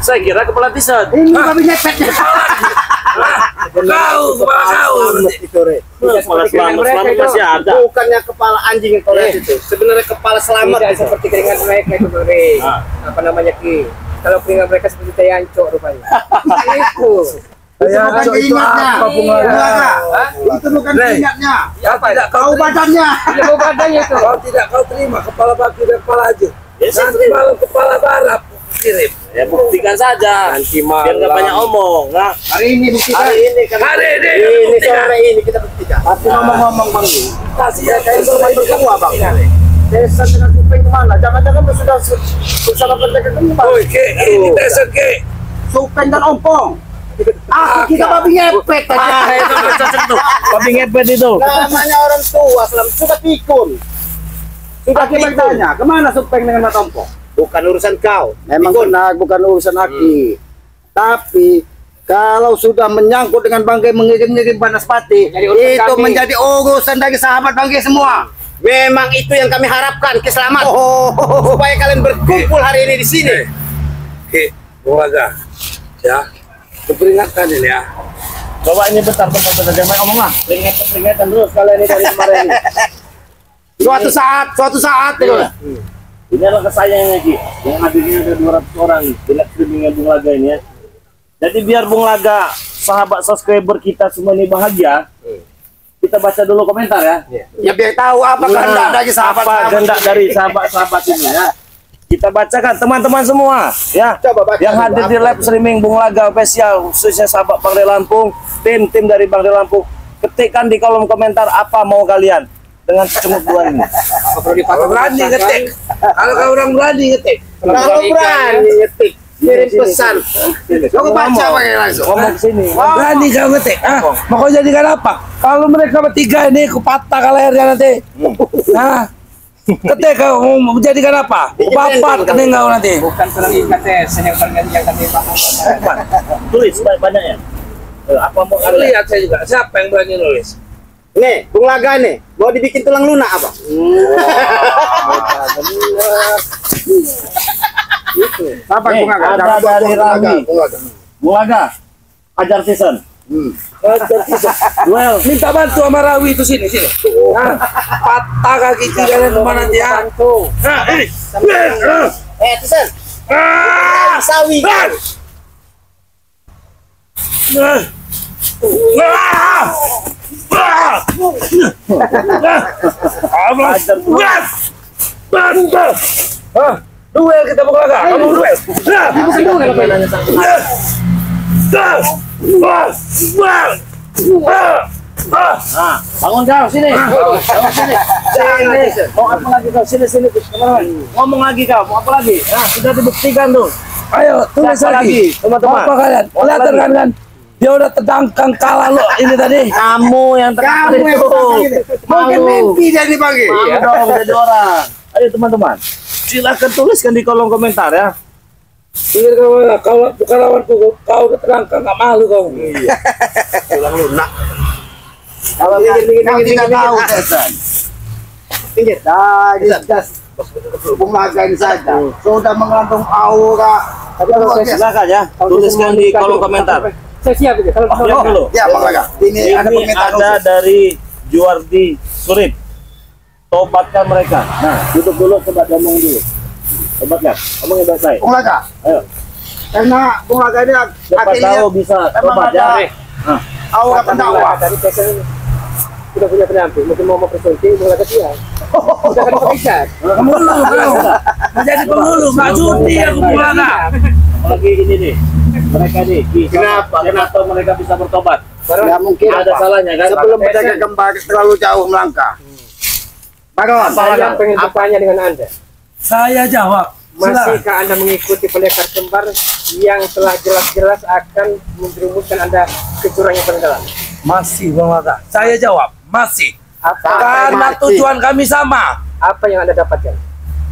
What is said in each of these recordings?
Saya kira kepala Tison. Ini babi ngepetnya. Kau, kepala kau. Kepala selamat masih ada. Bukannya kepala anjing yang toret itu. Sebenarnya kepala selamat. Tidak seperti keringat mereka itu, Dore. Apa namanya, Ki? Kalau keringat mereka seperti tayancok rupanya. Itu. Itu bukan keringatnya. Itu bukan keringatnya. Tidak Kau badannya. Tidak mau badannya itu. Kau tidak kau terima kepala baki dan kepala aja. Nanti malam kepala barap kirim. Ya buktikan saja. Nanti malam. Biar nggak banyak omong. Nah, Hari ini buktikan. hari ini Sore ini kita buktikan. Tapi ngomong-ngomong Bang, kasih ya kayak informasi kedua Bang. Desa dengan Supeng kemana? Jangan-jangan sudah bersama pendekar kembar. Oh, ini desa ke. Supeng dan Ompong. Kita babi ngepet. Itu bisa sentuh. Babi ngepet itu. Namanya orang tua sudah pikun. Sudah kita tanya, kemana Supeng dengan Mas Ompong? Bukan urusan kau. Memang benar, bukan urusan Aki. Tapi kalau sudah menyangkut dengan Bangke mengirim-ngirim Banaspati, itu menjadi urusan dari sahabat Bangke semua. Memang itu yang kami harapkan, keselamatan. Supaya kalian berkumpul hari ini di sini. Oke, Bulaga. Ya. Kuperingatkan ini ya. Coba ini bentar jangan main omong lah. Peringatan terus kalian ini dari kemarin. Suatu saat itu. Ini adalah kesayangannya Ki. Yang hadirnya ada 200 orang di live streamingnya Bung Laga ini ya. Jadi biar Bung Laga, sahabat subscriber kita semua ini bahagia, kita baca dulu komentar ya. Ya biar tahu apa kehendak dari sahabat. Apa kehendak dari sahabat-sahabat ini ya. Kita bacakan teman-teman semua ya. Coba baca yang hadir di live streaming Bung Laga official, khususnya sahabat Bangde Lampung, tim dari Bangde Lampung, ketikkan di kolom komentar apa mau kalian dengan cenguk dua ini. Kalau Berani ngetik. Kalau kau orang berani ngetik. Kalau berani ngetik, kirim pesan. Kau baca pakai langsung. Ngomong sini. Berani kau ngetik. Mau kau jadikan apa? Kalau mereka bertiga ini aku patah lehernya nanti. Nah, ketik kau mau jadikan apa? Papat kening kau nanti. Bukan serang IKTS yang terganti yang kami paham. Tulis banyak ya. Apa mau kalian lihat saya juga. Siapa yang berani nulis? Nih, Bung Laga nih, mau dibikin tulang lunak apa? Itu. Apa Bung Laga? Ada dari Rami. Bung Laga, ajar season. Well, minta bantu sama Rawi itu sini. Nah, patah kaki kalian kemana nanti ya? Nah, ini. Tisen. Sawi. Duel kita Bung Laga. Kamu duel. Bangun kau sini. Mau apa lagi kau? Sini. Ngomong lagi kau. Mau apa lagi? Nah, sudah dibuktikan tuh. Ayo, tulis lagi. Teman-teman. Apa kalian? Kelihatan kan? Dia udah terdangkang kalah lo ini tadi. Kamu yang terkali itu. Mungkin mimpi dia dipanggil. Malu dong jadi orang. Ayo teman-teman, silakan tuliskan di kolom komentar ya. Pikir kalau bukan lawanku, kau udah terangkan, nggak malu kau. Iya. Tulang lunak. Kalau tidak tahu, pinggir. Dah, Bung Laga ini saja. Sudah mengandung aura. Silakan ya, tuliskan di kolom komentar. Saya siap itu. Kalau dulu. Ya, Bung Laga. Ini ada komentar dari Juardi Surip. Tobatkan mereka. Nah, duduk dulu, coba ngomong dulu. Tobatkan, ngomongin baik-baik. Bung Laga. Ayo. Karena Bung Laga ini Siapa tahu bisa tobat ya. Aura pendakwah. tadi pesan sudah punya pendamping, mungkin mau mempersonti, mau kata dia. Sudah kan bisa. Pemulu, menjadi pemulu, nggak cuti aku Bung Laga. Apalagi ini nih, mereka nih, kenapa mereka bisa bertobat? Ya mungkin Ada salahnya kan? sebelum pedagang kembar terlalu jauh melangkah. Bagus. Saya pengen bertanya dengan Anda. Saya jawab. Masihkah Anda mengikuti pendekar kembar yang telah jelas-jelas akan menjerumuskan Anda ke jurang yang paling dalam? Masih Bung Laga. Saya jawab, masih. Karena mati. tujuan kami sama. Apa yang Anda dapatkan?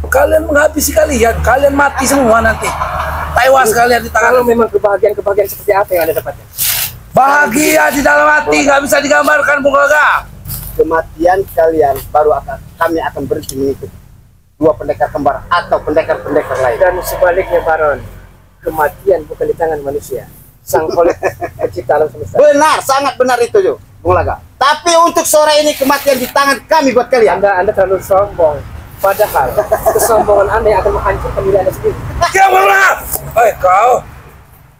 Kalian menghabisi kalian mati semua nanti. Tewas kalian di Kalau tangan. memang kebahagiaan seperti apa yang Anda dapatkan? Bahagia di dalam hati nggak bisa digambarkan Bung Laga. Kematian kalian baru kami akan berhenti mengikuti dua pendekar kembar atau pendekar-pendekar lain. Dan sebaliknya Baron, kematian bukan di tangan manusia, sang pencipta alam semesta. Benar, sangat benar itu Jo, Bung Laga. Tapi untuk sore ini kematian di tangan kami buat kalian. Anda terlalu sombong. Padahal kesombongan Anda yang akan menghancurkan diri Anda sendiri. Diamlah! Hei kau!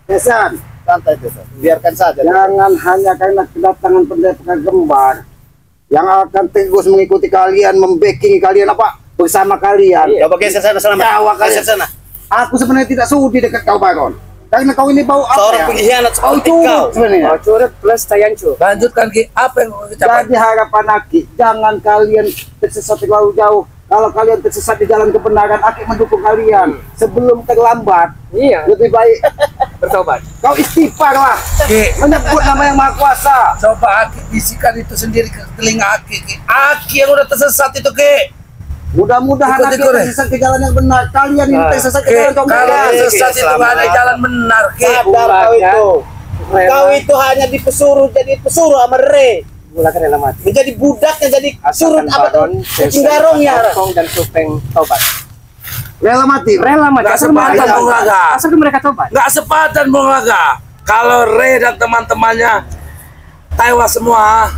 Tesan, santai Tesan. Biarkan saja. Jangan hanya karena kedatangan pendekar kembar yang akan tegus mengikuti kalian, membacking kalian apa bersama kalian. Iya. Coba geser sana selama. Jawa kalian sana. Aku sebenarnya tidak sudi dekat kau Baron. Karena kau ini bau apa? Seorang ya? pengkhianat Kau seperti curut kau. sebenarnya. Oh, curut plus tayancu. Lanjutkan Ki, apa yang mau dicapai? Jadi harapan Aki, jangan kalian tersesat terlalu jauh. Kalau kalian tersesat di jalan kebenaran, Aki mendukung kalian. Sebelum terlambat, Iya, lebih baik bertobat. kau istighfar lah. Ki, Menyebut nama yang Maha Kuasa. coba Aki bisikan itu sendiri ke telinga Aki, Ki. Aki yang udah tersesat itu, Ki. Mudah-mudahan Aki Ikut-ikut, tersesat ke jalan yang benar. Kalian ini tersesat ke Ki, jalan kalau kebenaran. tersesat itu nggak ada jalan benar, Ki. Sadar kau itu. Kau itu hanya disuruh jadi pesuruh sama Re. Mulakan dalam hati. Menjadi budaknya, jadi surut Asalkan apa tuh? Baron, Kucing garongnya. Kong dan Supeng tobat. Rela mati. Rela mati. Nggak Asal mereka sepadan, Bung tobat. Laga. Asal mereka tobat. Nggak sepadan, Bung Laga. Kalau Re dan teman-temannya tewas semua,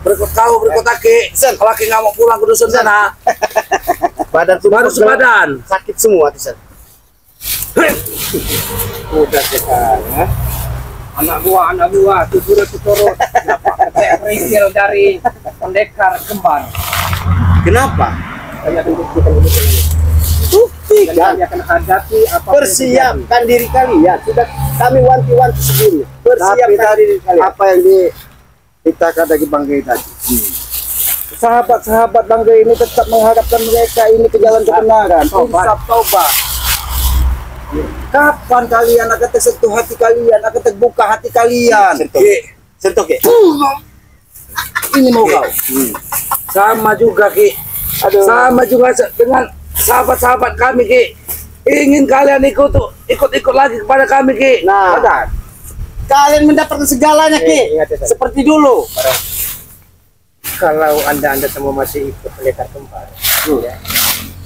berikut kau, berikut Aki. Sen. Kalau Aki nggak mau pulang ke dusun sana, Badan baru sepadan. sakit semua Tisan. Udah sekarang. Anak buah, tuturut. Dapat refill dari pendekar kembar. Kenapa? Kami akan buktikan ini. Dan kami akan hadapi apa Persiapkan diri kalian. Sudah kami wanti-wanti sebelumnya. Tapi Persiapkan tadi diri kalian. apa yang kita dari Bang Gay tadi. Sahabat-sahabat Bang Gay ini tetap mengharapkan mereka ini ke jalan kebenaran. Insaf taubat. Kapan kalian akan tersentuh hati kalian, akan terbuka hati kalian? Sentuh. Ki, Sentuh Ki. Ini mau kau. sama juga Ki. Sama juga dengan sahabat-sahabat kami Ki. Ingin kalian ikut lagi kepada kami Ki. Nah, Sadar. kalian mendapatkan segalanya Ki. Ingat ya, San. Seperti dulu. Kalau anda semua masih ikut pendekar kembar, ya,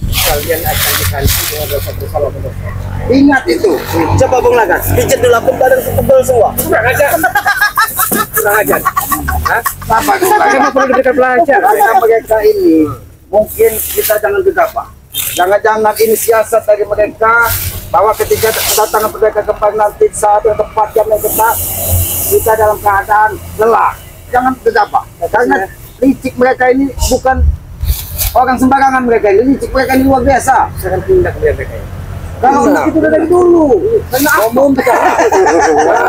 kalian akan diganti dengan dosa bersalah berdosa. Ingat itu. Coba Bung Laga, pijat dulu aku badan tebal semua. Kurang ajar. Kurang ajar. Hah? Apa kau? Kamu perlu diberikan belajar. Karena mereka ini mungkin kita jangan gegabah. Jangan-jangan ini siasat dari mereka bahwa ketika kedatangan pendekar kembar nanti saat yang tepat jam yang tepat kita dalam keadaan lelah. Jangan gegabah. Karena licik mereka ini bukan orang sembarangan, mereka ini licik mereka ini luar biasa. Saya akan tindak dia mereka. Kalau untuk itu dari dulu. Karena Ngomong bicara.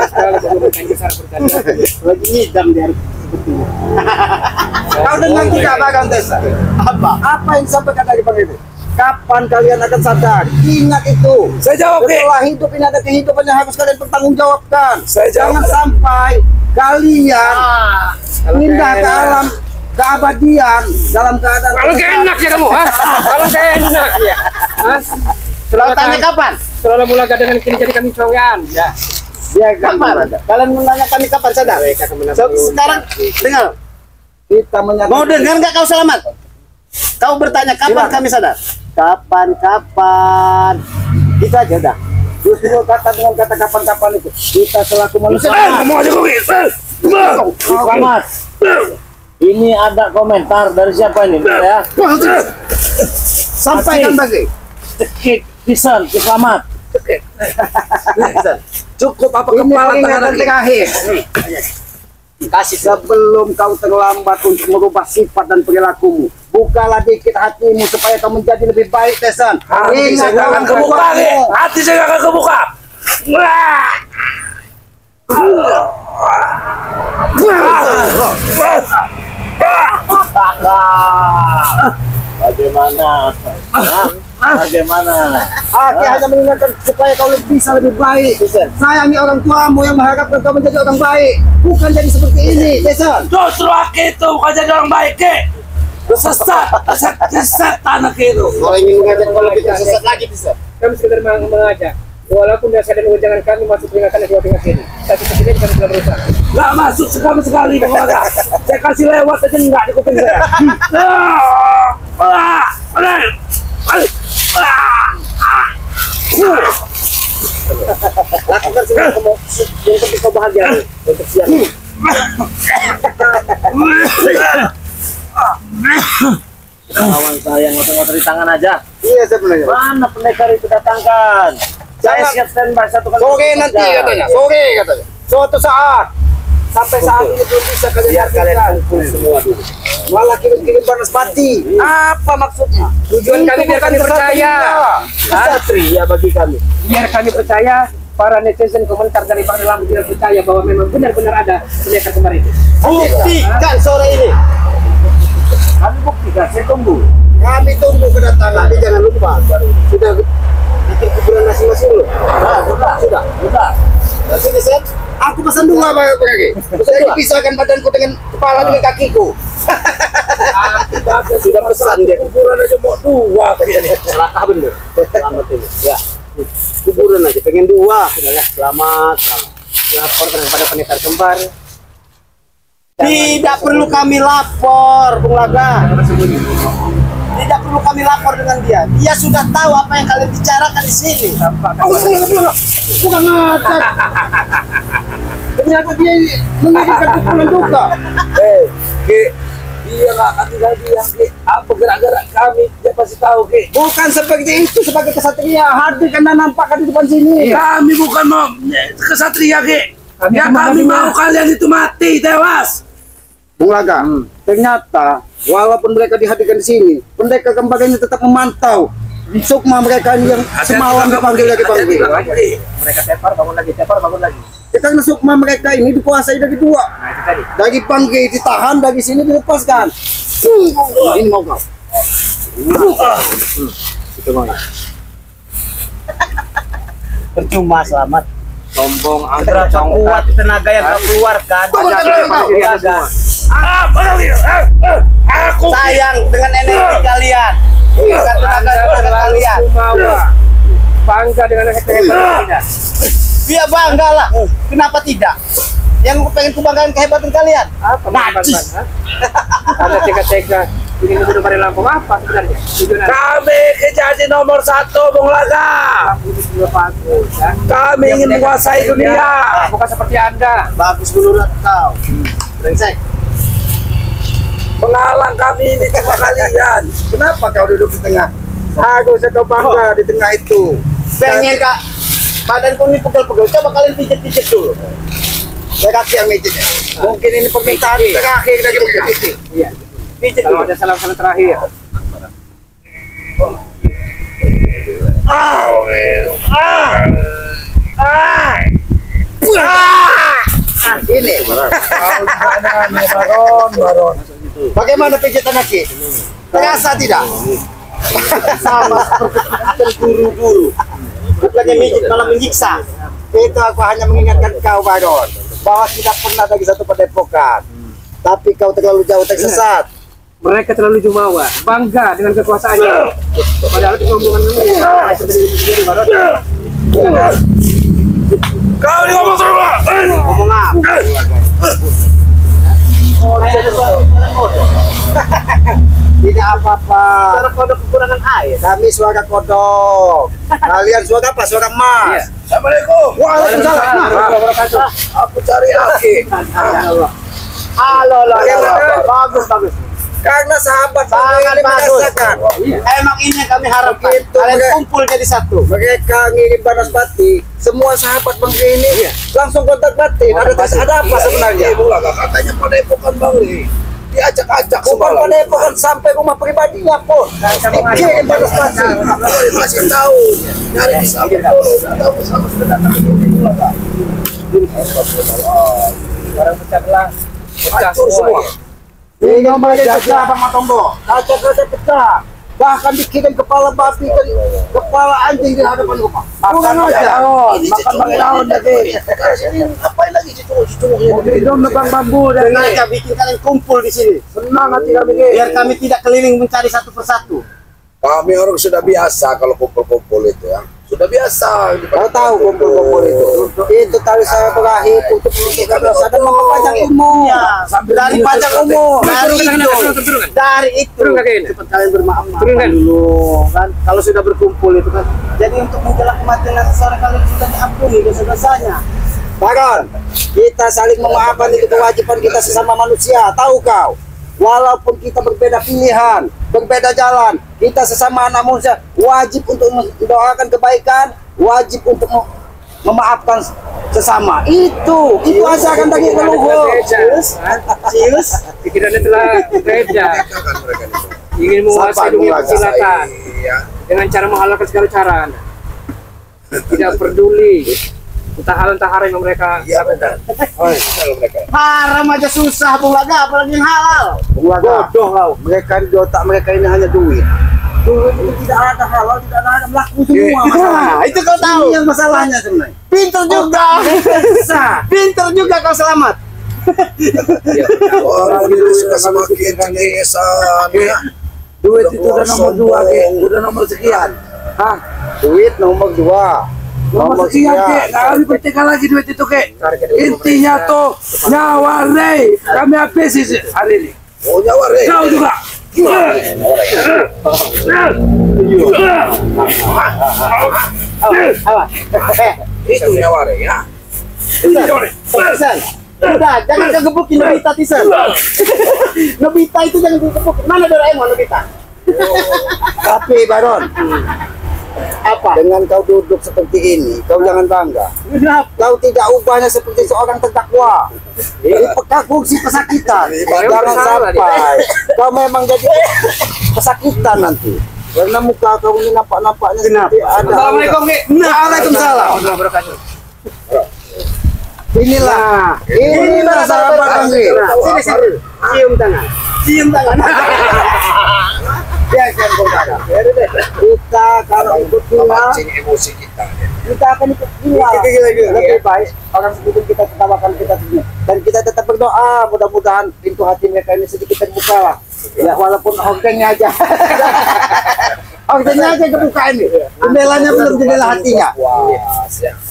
Kalau menggunakan besar bertanda. lagi ngidam dia. Kau dengar tidak Bagang Desa? Apa yang disampaikan dari Bang itu? Kapan kalian akan sadar? Ingat itu. Saya jawab Ki. Setelah hidup ini ada kehidupan yang harus kalian pertanggungjawabkan. Saya jawab. Jangan sampai kalian pindah ke alam keabadian dalam keadaan. Kalau enak ya kamu, ha? Kalau enak ya. Hah? Kau tanya kapan? Selalu mulai dengan kini jadi kami congean. Ya. Ya, Kapan? Kalian menanya kami kapan sadar? Mereka akan menang. Sekarang dengar. kita menyatakan. Mau dengar nggak kau selamat? Kau bertanya kapan Silakan. kami sadar? Kapan? Itu aja dah. Justru kata dengan kata kapan-kapan itu kita selaku manusia. Ngomong aja Ki. Selamat. Ini ada komentar dari siapa ini? Ya. Sampaikan bagi. Pisan, selamat. Cukup apa Ini kepala peringatan tangan Ki? terakhir. Kasih Sebelum kau terlambat untuk merubah sifat dan perilakumu, bukalah dikit hatimu supaya kau menjadi lebih baik, Tesan. Hati saya nggak akan kebuka Ki. Hati saya nggak akan kebuka. Wah. Bagaimana? Bagaimana? Aki hanya mengingatkan supaya kau bisa lebih baik. Sayangi orang tuamu yang mengharapkan kau menjadi orang baik, bukan jadi seperti ini, Tesan. Justru Aki itu bukan jadi orang baik Ki. Sesat anak itu. Kalau ingin mengajak kalau kita sesat lagi bisa. Kami sekedar mengajak. Walaupun dasar dan ujangan kami masuk peringatan dua tingkat ini, tapi sebenarnya kami sudah berusaha. Nggak masuk sekali sekali Bang Laga. Saya kasih lewat aja nggak di kuping saya. Lakukan semua kamu yang penting kau bahagia untuk siang. Kawan saya ngotot-ngotot di tangan aja. Iya sebenarnya. Mana pendekar itu datangkan? Saya siap standby satu kali. Sore nanti katanya. Sore katanya. Suatu saat. Sampai saat ini belum bisa kalian kumpul semua dulu. Malah kirim-kirim Banaspati. Apa maksudnya? Tujuan kami biar kami percaya. Satria bagi kami. Biar kami percaya, para netizen komentar dari Pak Dalam tidak percaya bahwa memang benar-benar ada pendekar kembar itu. Buktikan sore ini. Kami buktikan, saya tunggu. Kami tunggu kedatangan. Tapi jangan lupa sudah bikin kuburan masing-masing loh. Sudah. Sini set. Aku pesan dua Pak Kaki. Saya dipisahkan badanku dengan kepala dengan kakiku. Sudah pesan dia. Kuburan aja mau dua kayaknya. Celaka bener. Selamat ini. Ya. Kuburan aja pengen dua. Sudah ya, selamat. Laporkan kepada pendekar kembar. Tidak perlu kami lapor, Bung Laga. Tidak perlu kami lapor dengan dia. Dia sudah tahu apa yang kalian bicarakan di sini. Bukan ngajak. Ternyata dia mengirimkan kuburan juga. Dia nggak akan tinggal diam, Ki. Apa gerak-gerak kami, dia pasti tahu, Ki. Bukan seperti itu sebagai kesatria. Hadir karena nampakkan di depan sini. Kami bukan mau kesatria, Ki. Kami mau kalian itu mati, tewas. Bung Laga, ternyata walaupun mereka dihadirkan di sini, pendekar kembar ini tetap memantau sukma mereka ini yang semalam dipanggil lagi. Mereka tepar, bangun lagi. Karena sukma mereka ini dikuasai dari dua. Nah, itu tadi. Dari panggil ditahan, dari sini dilepaskan. Ini mau kau. Itu mau. Percuma selamat. Sombong, Berapa kuat tenaga yang kau keluarkan? Aku Sayang dengan energi kalian. Bukan tenaga kalian. Bangga dengan kehebatan kita. Dia bangga lah. Kenapa tidak? Yang pengen kubanggakan kehebatan kalian. Apa Najis. Ada tega-tega ingin membunuh Pak Lampung apa sebenarnya? Tujuan kami kejadi nomor 1, Bung Laga. juga bagus ya. Kami ingin menguasai dunia. Bukan seperti Anda. Bagus menurut kau. Brengsek. Penghalang kami ini cuma kalian. Kenapa kau duduk di tengah? Aku usah kau bangga di tengah itu. Pengen kak badan kau ini pegel-pegel. Coba kalian pijit-pijit dulu. Saya kaki yang mijit. Mungkin ini permintaan terakhir dari pijit. Iya. Pijit Kalau dulu. ada salam-salam terakhir. Ini. Baron. Bagaimana pijitan kaki? Terasa tidak? Sama seperti guru-guru. Bukannya mijit malah menyiksa. Itu aku hanya mengingatkan kau, Baron, bahwa tidak pernah bagi satu padepokan. Tapi kau terlalu jauh tersesat. Mereka terlalu jumawa, bangga dengan kekuasaannya. Padahal itu omongan ini sendiri Baron. Kau ini ngomong terus. Ngomong apa? Tidak apa-apa. Cara kodok kekurangan air. Kami suara kodok. Kalian suara apa? Suara emas. Assalamualaikum. Waalaikumsalam. Nah, aku cari Aki. Halo, Bagaimana? bagus, bagus. Karena sahabat Sangat ini bagus. merasakan. Emang ini yang kami harapkan. Begitu, Kalian mereka- kumpul jadi satu. Mereka ngirim Banaspati, semua sahabat Bang ini langsung kontak batin. Ada apa sebenarnya? Katanya padepokan Bang Li. Diajak-ajak Bukan padepokan sampai rumah pribadinya pun. Dikirim Banaspati. Masih tahu dari disambut dulu. Tahu sama sudah datang ke sini. Barang pecah belah, pecah Hancur semua. Ini mereka pecah Bang Matombo. Kaca-kaca pecah. Bahkan dikirim kepala babi dan kepala anjing di hadapan rumah. Kurang aja. Makan pakai daun lagi. Ngapain lagi cicung-cicung Minum nebang bambu dan Sengaja bikin kalian kumpul di sini. senang hati kami. Biar kami tidak keliling mencari satu persatu. Kami orang sudah biasa kalau kumpul-kumpul itu ya. Sudah biasa. Kau tahu kumpul-kumpul itu. Itu tali saya berakhir untuk menunjukkan dosa dan memperpanjang umur. Dari panjang umur. Dari itu. Cepat kalian bermaaf dulu kan. Kalau sudah berkumpul itu kan. Jadi untuk menjelang kematian nanti sore kalian sudah diampuni dosa-dosanya. Baron, kita saling memaafkan itu kewajiban kita sesama manusia. Tahu kau? Walaupun kita berbeda pilihan, berbeda jalan, kita sesama anak manusia wajib untuk mendoakan kebaikan, wajib untuk memaafkan sesama. Itu ajaran dari leluhur. Cius, pikirannya telah beda. Ingin menguasai dunia persilatan dengan cara menghalalkan segala cara. Tidak peduli entah halal entah haram yang mereka lakukan. Haram aja susah, Bung Laga, apalagi yang halal. Bung Laga, bodoh kau. Mereka di otak mereka ini hanya duit. Duit itu tidak ada halal, tidak ada laku semua masalahnya. Itu kau tahu. Ini yang masalahnya sebenarnya. Pintar juga. Pintar juga kau selamat. Orang itu sudah semakin kenesan. Duit itu udah nomor 2, udah nomor sekian. Hah? Duit nomor 2. Nomor sekian, Kek. Kami bertengkar lagi duit itu, Kek. Intinya tuh nyawa Rey. Kami habis hari ini. Oh, nyawa Rey. Kau juga. Itu nyawa Rey, ya. Tisan, udah, jangan kegebukin Nobita, Tisan. Nobita itu jangan kegebukin. Mana Doraemon Nobita? Tapi Baron, apa? Dengan kau duduk seperti ini, kau jangan bangga. Kau tidak ubahnya seperti seorang terdakwa. Ini kursi pesakitan. Jangan sampai kau memang jadi pesakitan nanti. Karena muka kau ini nampak-nampaknya seperti ada. Assalamualaikum, Ki. Waalaikumsalam. Inilah sahabat Anggi. Sini. Cium tangan. Biarkan saudara. Kita kalau ikut gila, emosi kita akan ikut gila. Lebih baik orang sebelum kita ketawakan kita sendiri. Dan kita tetap berdoa, mudah-mudahan pintu hati mereka ini sedikit terbuka lah. Ya walaupun organnya aja. Organnya aja kebuka ini. Jendelanya belum jendela hatinya.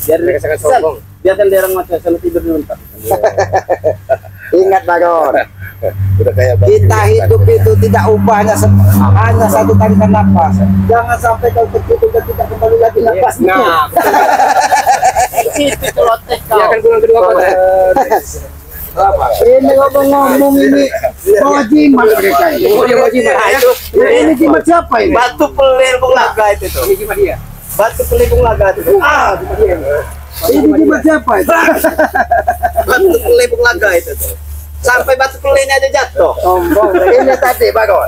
Biar mereka sangat sombong. Biarkan dia orang macam sana tidur dulu. Ingat Baron. Kita hidup itu tidak ubahnya hanya satu tarikan nafas. Jangan sampai kau tertutup dan tidak kembali lagi nafasnya. Nah, itu celoteh kau. dia akan pulang kedua kota. Ini ngomong-ngomong ini bawa jimat mereka ini. Oh, dia mau jimat. Ini jimat siapa ini? Batu pelir Bung Laga itu tuh. Ini jimat dia. Batu pelir Bung Laga itu. Jimat dia. Ini jimat siapa ini? Batu pelir Bung Laga itu tuh. Sampai batu pelirnya aja jatuh. Sombong. Ini tadi Baron.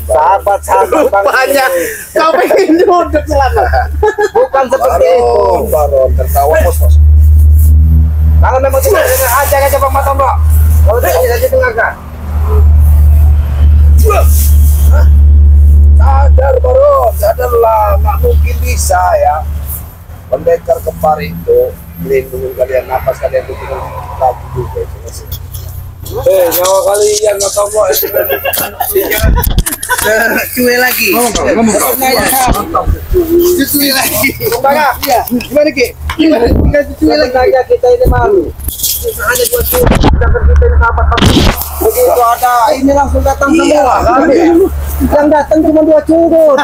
Sahabat-sahabat Rupanya kau pengen duduk selamat. bukan seperti itu. Baron tertawa bos. Kalau memang tidak dengan aja aja Bang Matombok. Kalau tidak bisa didengarkan. Sadar Baron, sadarlah, nggak mungkin bisa ya. Pendekar kembar itu melindungi kalian, nafas kalian itu lagi juga itu masih. Nyawa kalian nggak tahu mau Cuy lagi. Cuy lagi. Gimana? Gimana Ki? Cuy lagi kita ini malu. Hanya dua cuy, sedangkan kita ini sahabat. Begitu ada ini langsung datang semua. Yang datang cuma 2 curut.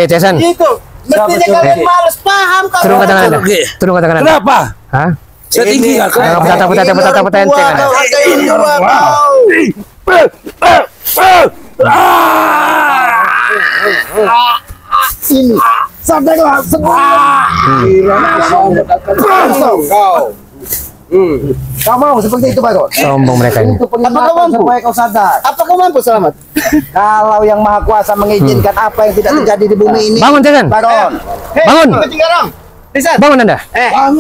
Jason. Gitu. Mestinya kalian males paham kau. Turun ke tangan Anda. Turun ke tangan Anda. Kenapa? Hah? Saya tinggi nggak? Petente. Hargain dua kau. Ini sadarlah semua. Kau mau seperti itu Baron? Sombong mereka ini. Itu peringatan supaya kau sadar. Apa kau mampu selamat? Kalau yang Maha Kuasa mengizinkan apa yang tidak terjadi di bumi ini, Bangun, Jason. Baron. Bangun. Kucing garam. Lisan. Bangun Anda.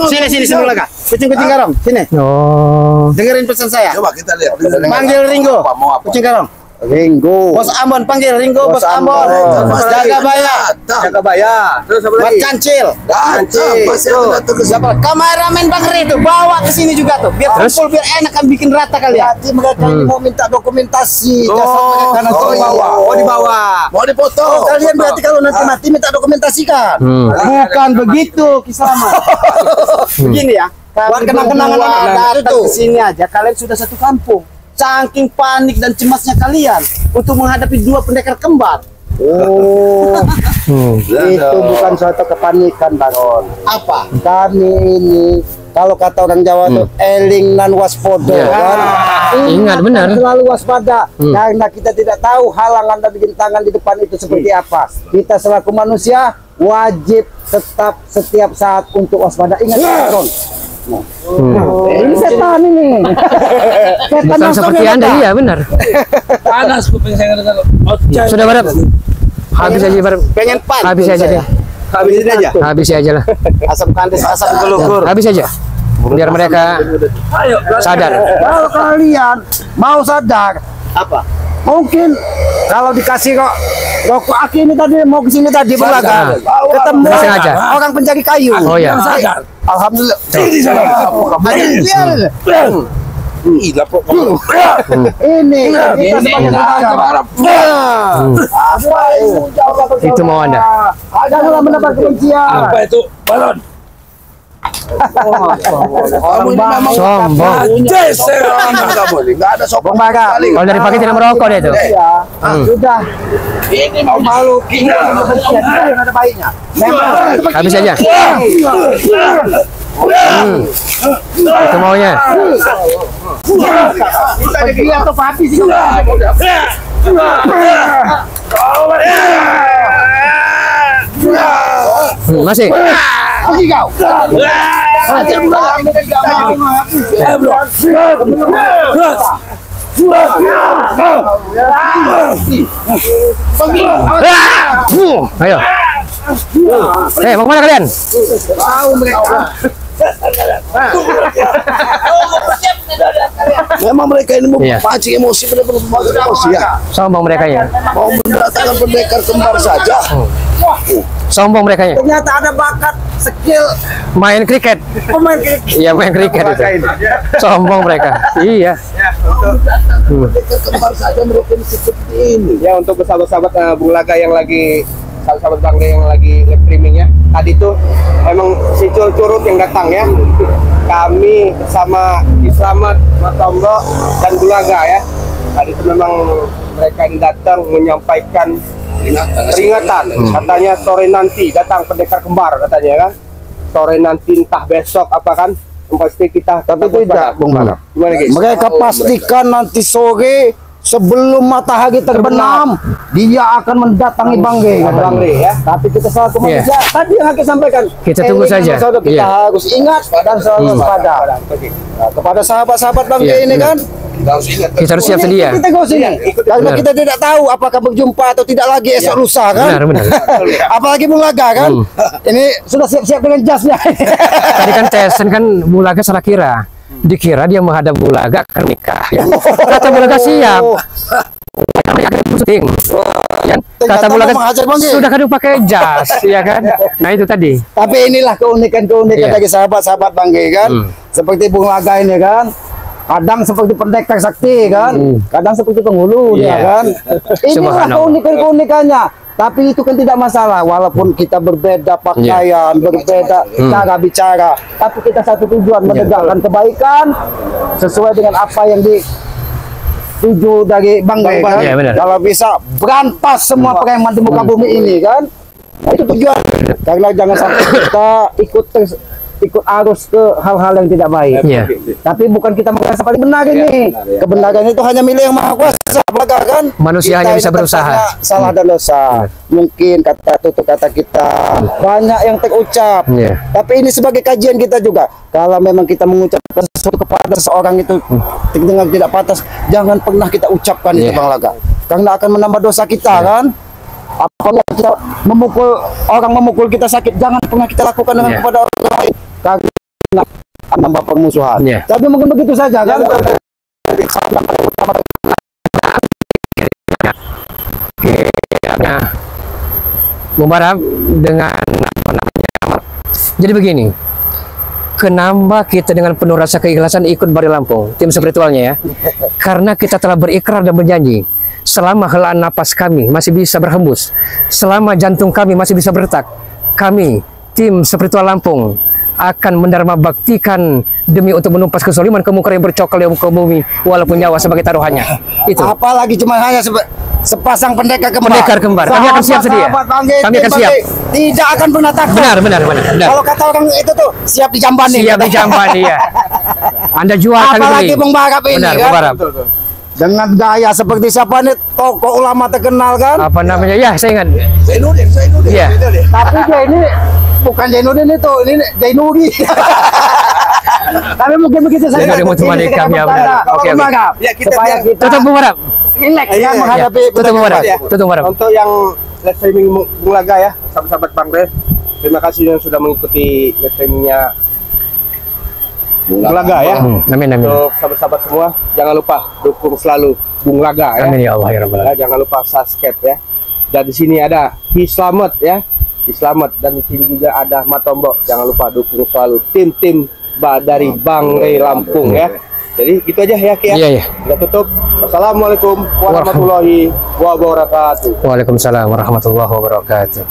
Sini Bung Laga. Kucing garam. Sini. Oh. Dengerin pesan saya. Coba kita lihat. Panggil Ringo. Mau apa? Kucing garam. Ringo. Bos Ambon panggil Ringo, Bos Ambon. Jagabaya. Terus apa Mat lagi? Kancil. Masih ada tuh Siapa? Kameramen Bang Ri tuh bawa ke sini juga tuh. Biar kumpul, biar enak kan bikin rata kalian. Berarti mereka ini mau minta dokumentasi. Karena Oh, di bawah. iya. Oh, di bawah. Mau dipoto. Kalian berarti kalau nanti mati minta dokumentasikan. Bukan begitu, Kisama. Begini ya. Buat kenang-kenangan datang ke sini aja, kalian sudah satu kampung. Saking panik dan cemasnya kalian untuk menghadapi dua pendekar kembar. Oh, itu bukan suatu kepanikan, Baron. Apa? Kami ini kalau kata orang Jawa tuh eling nan waspodo kan. Ingat, benar. Selalu waspada karena kita tidak tahu halangan dan rintangan di depan itu seperti apa. Kita selaku manusia wajib tetap setiap saat untuk waspada. Ingat, Baron. Ini setan ini. Setan Bukan seperti Anda, iya benar. Panas kuping saya dengar. Sudah pada habis aja bar. Pengen pan. Habis aja deh. Habisin aja. Habis aja lah. Asam kandis, asam gelugur. Habis aja. Biar mereka Ayo, sadar. Kalau kalian mau sadar, Apa? mungkin kalau dikasih kok rokok aki ini tadi mau kesini tadi berlaga, ketemu Nggak sengaja. orang pencari kayu. Oh ya. sadar. Alhamdulillah. Ini sadar. Gila kok. Ini kita sebagai saudara. Apa itu? Itu mau Anda. Janganlah mendapat kebencian. Apa itu? Balon. Orang bangun. Sombong. Geser. Enggak boleh. Enggak ada sopan. Pembaga. Kalau dari pagi tidak merokok dia tuh. Ya, sudah. Ini mau malu. Yang ada baiknya. Memang Habis aja. Itu maunya. dia tuh papi sih. Masih. Pergi kau. Ayo. Mau kemana kalian? Memang mereka ini mau Iya. pancing emosi, benar-benar memancing emosi ya. Sombong mereka ya. Mau mendatangkan pendekar kembar saja. Sombong mereka ya. Ternyata ada bakat skill Main kriket. pemain kriket. Iya main kriket itu. Sombong mereka. Iya. Pendekar kembar saja mereka ini seperti ini. Ya untuk sahabat-sahabat Bung Laga yang lagi sahabat Bang De yang lagi live streaming ya. Tadi tuh emang si curut yang datang ya. Kami bersama Slamet, Mas Tombo dan Bung Laga ya. Tadi itu memang mereka yang datang menyampaikan peringatan. Katanya sore nanti datang pendekar kembar katanya kan. Sore nanti entah besok apa kan. Pasti kita Tapi tidak, Bung Laga. Gimana guys? Mereka pastikan nanti sore sebelum matahari terbenam dia akan mendatangi Bang Ge. Bang De ya. Tapi kita selaku Iya. manusia tadi yang kita sampaikan. Kita tunggu eling saja. dan kita Iya. harus ingat dan selalu waspada. Nah, kepada sahabat-sahabat Bang Ge Iya, ini iya. kan. Kita harus siap sedia. Kita go sini. Karena Benar. kita tidak tahu apakah berjumpa atau tidak lagi esok lusa kan. Benar benar. Apalagi Bung Laga kan. Ini sudah siap-siap dengan jasnya. Tadi kan Tesen kan Bulaga salah kira. Dikira dia menghadap Bulaga akan nikah. Ya. Kata Bulaga siap. Syuting. Ya. Kata Bulaga mau menghajar Bang Ge. sudah kadang pakai jas, ya kan? Nah itu tadi. Tapi inilah keunikan-keunikan Iya. dari sahabat-sahabat Bang Ge kan. Seperti Bung Laga ini kan. Kadang seperti pendekar sakti kan. Kadang seperti penghulu dia Iya. kan. Inilah Subhanallah. keunikan-keunikannya. Tapi itu kan tidak masalah walaupun kita berbeda pakaian, berbeda cara bicara, tapi kita satu tujuan menegakkan kebaikan sesuai dengan apa yang dituju dari Bang Ge kan. Iya, benar. Kalau bisa berantas semua preman di muka bumi ini kan. Nah, itu tujuan. Karena jangan sampai kita ikut arus ke hal-hal yang tidak baik. Iya. Tapi bukan kita merasa paling benar ini. Kebenaran itu hanya milik yang Maha Kuasa, Baga, kan? Manusia hanya Kita bisa ini berusaha. tempatnya salah dan dosa. Mungkin kata tutur kata kita banyak yang terucap. Iya. Tapi ini sebagai kajian kita juga. Kalau memang kita mengucapkan sesuatu kepada seseorang itu dengan tidak pantas, jangan pernah kita ucapkan itu, Iya. Bang Laga. Karena akan menambah dosa kita kan. Apabila kita memukul kita sakit, jangan pernah kita lakukan dengan Iya. kepada orang lain. Karena menambah permusuhan. Iya. Tapi mungkin begitu saja kan. Nah, Bung Barab dengan apa namanya? Jadi begini, kenapa kita dengan penuh rasa keikhlasan ikut Bari Lampung, tim spiritualnya ya? Karena kita telah berikrar dan berjanji, selama helaan napas kami masih bisa berhembus, selama jantung kami masih bisa berdetak, kami, tim spiritual Lampung, akan mendarma baktikan demi untuk menumpas kesoliman kemungkaran yang bercokol di muka bumi, walaupun nyawa sebagai taruhannya. Itu. Apalagi cuma hanya sepasang pendekar kembar. Pendekar kembar. Kami akan siap sedia. Kami akan siap. Tidak akan pernah takut. Benar. Kalau kata orang itu tuh siap dijambani. Siap dijambani ya. Anda jual kami beli. Apalagi Bung Barab ini Benar, kan. Bung Barab. Dengan gaya seperti siapa nih tokoh ulama terkenal kan? Apa namanya? Ya, saya ingat. Zainuddin. Iya. Tapi dia ini bukan Zainuddin itu, ini Zainuri. Tapi mungkin begitu saja. Zainuddin Mutumani kami ya benar. Oke. Ya, kita Supaya biar- kita Tutup Bung Barab. relax ya menghadapi Tutup Bung Barab. ya. Tutup Bung Barab. Untuk yang live streaming Bung Laga ya, sahabat-sahabat Bang Res, terima kasih yang sudah mengikuti live streamingnya Bung Laga ya. Amin. Untuk sahabat-sahabat semua, jangan lupa dukung selalu Bung Laga ya. Amin ya Allah ya Rabbal alamin. Ya, jangan lupa subscribe ya. Dan di sini ada Ki Slamet ya, Ki Slamet, dan di sini juga ada Matombok. Jangan lupa dukung selalu tim-tim dari Bang Ray Lampung ya. Jadi gitu aja ya Ki ya. Iya. Kita tutup. Wassalamualaikum warahmatullahi wabarakatuh. Waalaikumsalam warahmatullahi wabarakatuh.